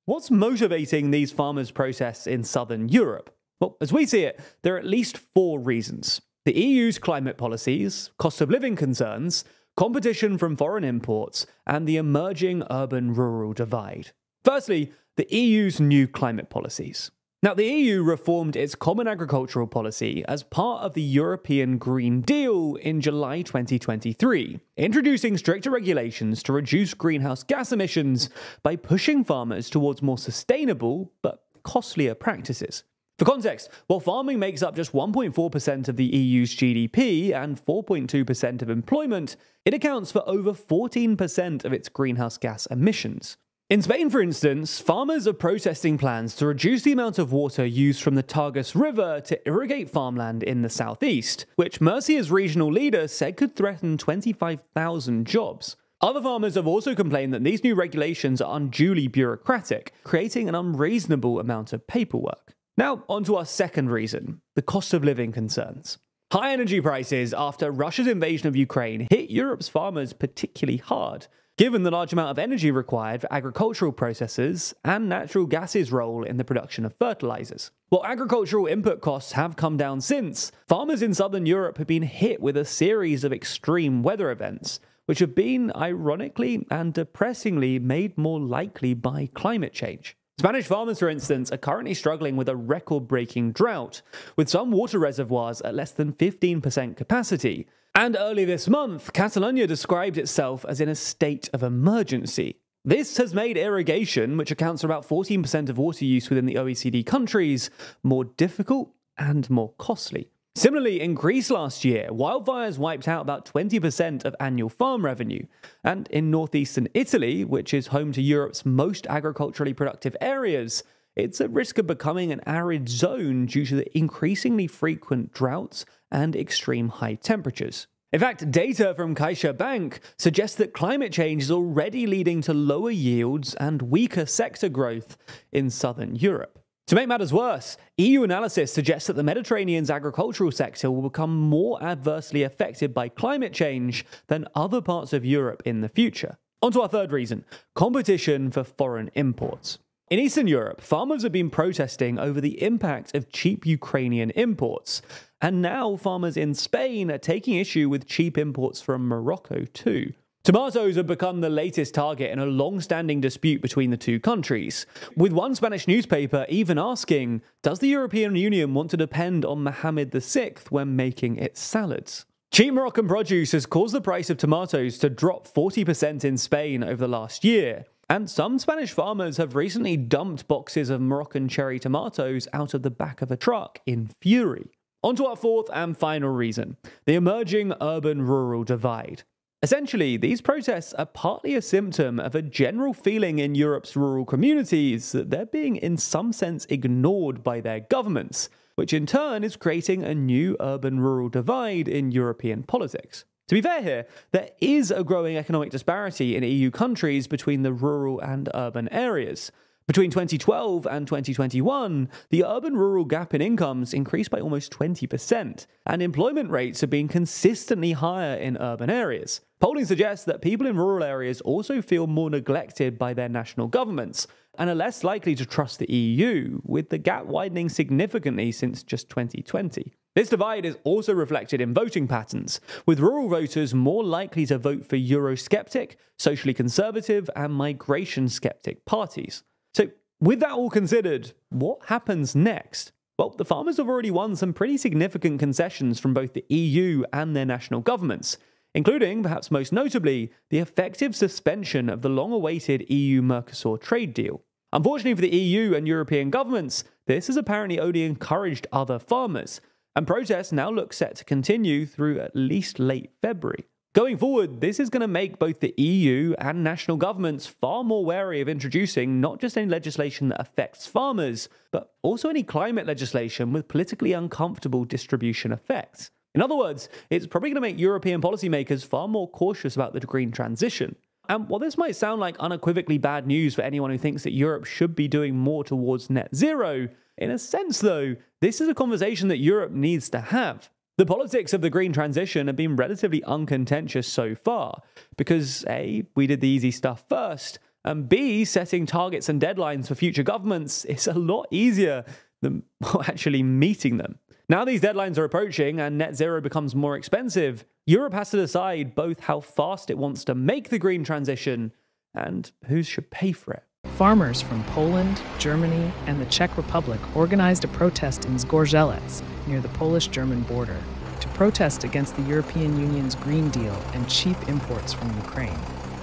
What's motivating these farmers' protests in southern Europe? Well, as we see it, there are at least 4 reasons. The EU's climate policies, cost of living concerns, competition from foreign imports, and the emerging urban-rural divide. Firstly, the EU's new climate policies. Now, the EU reformed its common agricultural policy as part of the European Green Deal in July 2023, introducing stricter regulations to reduce greenhouse gas emissions by pushing farmers towards more sustainable but costlier practices. For context, while farming makes up just 1.4% of the EU's GDP and 4.2% of employment, it accounts for over 14% of its greenhouse gas emissions. In Spain, for instance, farmers are protesting plans to reduce the amount of water used from the Tagus River to irrigate farmland in the southeast, which Murcia's regional leader said could threaten 25,000 jobs. Other farmers have also complained that these new regulations are unduly bureaucratic, creating an unreasonable amount of paperwork. Now, onto our second reason, the cost of living concerns. High energy prices after Russia's invasion of Ukraine hit Europe's farmers particularly hard, given the large amount of energy required for agricultural processes and natural gas's role in the production of fertilizers. While agricultural input costs have come down since, farmers in southern Europe have been hit with a series of extreme weather events, which have been, ironically and depressingly, made more likely by climate change. Spanish farmers, for instance, are currently struggling with a record-breaking drought, with some water reservoirs at less than 15% capacity. And early this month, Catalonia described itself as in a state of emergency. This has made irrigation, which accounts for about 14% of water use within the OECD countries, more difficult and more costly. Similarly, in Greece last year, wildfires wiped out about 20% of annual farm revenue. And in northeastern Italy, which is home to Europe's most agriculturally productive areas, it's at risk of becoming an arid zone due to the increasingly frequent droughts and extreme high temperatures. In fact, data from CaixaBank suggests that climate change is already leading to lower yields and weaker sector growth in southern Europe. To make matters worse, EU analysis suggests that the Mediterranean's agricultural sector will become more adversely affected by climate change than other parts of Europe in the future. On to our third reason, competition for foreign imports. In Eastern Europe, farmers have been protesting over the impact of cheap Ukrainian imports, and now farmers in Spain are taking issue with cheap imports from Morocco too. Tomatoes have become the latest target in a long-standing dispute between the two countries, with one Spanish newspaper even asking, does the European Union want to depend on Mohammed VI when making its salads? Cheap Moroccan produce has caused the price of tomatoes to drop 40% in Spain over the last year, and some Spanish farmers have recently dumped boxes of Moroccan cherry tomatoes out of the back of a truck in fury. On to our fourth and final reason, the emerging urban-rural divide. Essentially, these protests are partly a symptom of a general feeling in Europe's rural communities that they're being in some sense ignored by their governments, which in turn is creating a new urban-rural divide in European politics. To be fair here, there is a growing economic disparity in EU countries between the rural and urban areas. Between 2012 and 2021, the urban-rural gap in incomes increased by almost 20%, and employment rates have been consistently higher in urban areas. Polling suggests that people in rural areas also feel more neglected by their national governments, and are less likely to trust the EU, with the gap widening significantly since just 2020. This divide is also reflected in voting patterns, with rural voters more likely to vote for Eurosceptic, socially conservative, and migration-skeptic parties. So, with that all considered, what happens next? Well, the farmers have already won some pretty significant concessions from both the EU and their national governments, including, perhaps most notably, the effective suspension of the long-awaited EU-Mercosur trade deal. Unfortunately for the EU and European governments, this has apparently only encouraged other farmers, and protests now look set to continue through at least late February. Going forward, this is going to make both the EU and national governments far more wary of introducing not just any legislation that affects farmers, but also any climate legislation with politically uncomfortable distribution effects. In other words, it's probably going to make European policymakers far more cautious about the green transition. And while this might sound like unequivocally bad news for anyone who thinks that Europe should be doing more towards net zero, in a sense though, this is a conversation that Europe needs to have. The politics of the green transition have been relatively uncontentious so far, because A, we did the easy stuff first, And B, setting targets and deadlines for future governments is a lot easier than actually meeting them. Now these deadlines are approaching and net zero becomes more expensive, Europe has to decide both how fast it wants to make the green transition and who should pay for it. Farmers from Poland, Germany, and the Czech Republic organized a protest in Zgorzelec, near the Polish-German border, to protest against the European Union's Green Deal and cheap imports from Ukraine.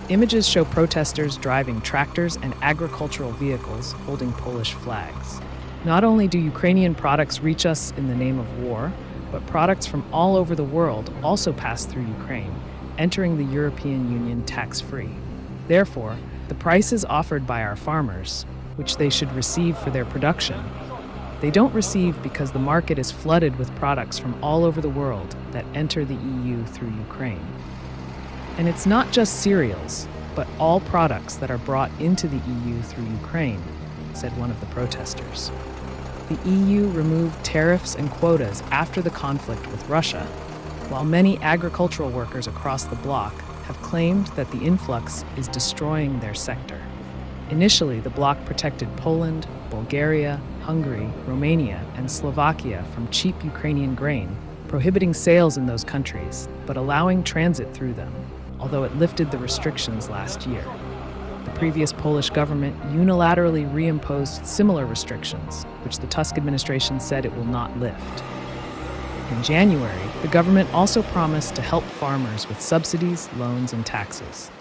Images show protesters driving tractors and agricultural vehicles holding Polish flags. Not only do Ukrainian products reach us in the name of war, but products from all over the world also pass through Ukraine, entering the European Union tax-free. Therefore, the prices offered by our farmers, which they should receive for their production, they don't receive because the market is flooded with products from all over the world that enter the EU through Ukraine. And it's not just cereals, but all products that are brought into the EU through Ukraine, said one of the protesters. The EU removed tariffs and quotas after the conflict with Russia, while many agricultural workers across the bloc have claimed that the influx is destroying their sector. Initially, the bloc protected Poland, Bulgaria, Hungary, Romania, and Slovakia from cheap Ukrainian grain, prohibiting sales in those countries, but allowing transit through them, although it lifted the restrictions last year. The previous Polish government unilaterally reimposed similar restrictions, which the Tusk administration said it will not lift. In January, the government also promised to help farmers with subsidies, loans, and taxes.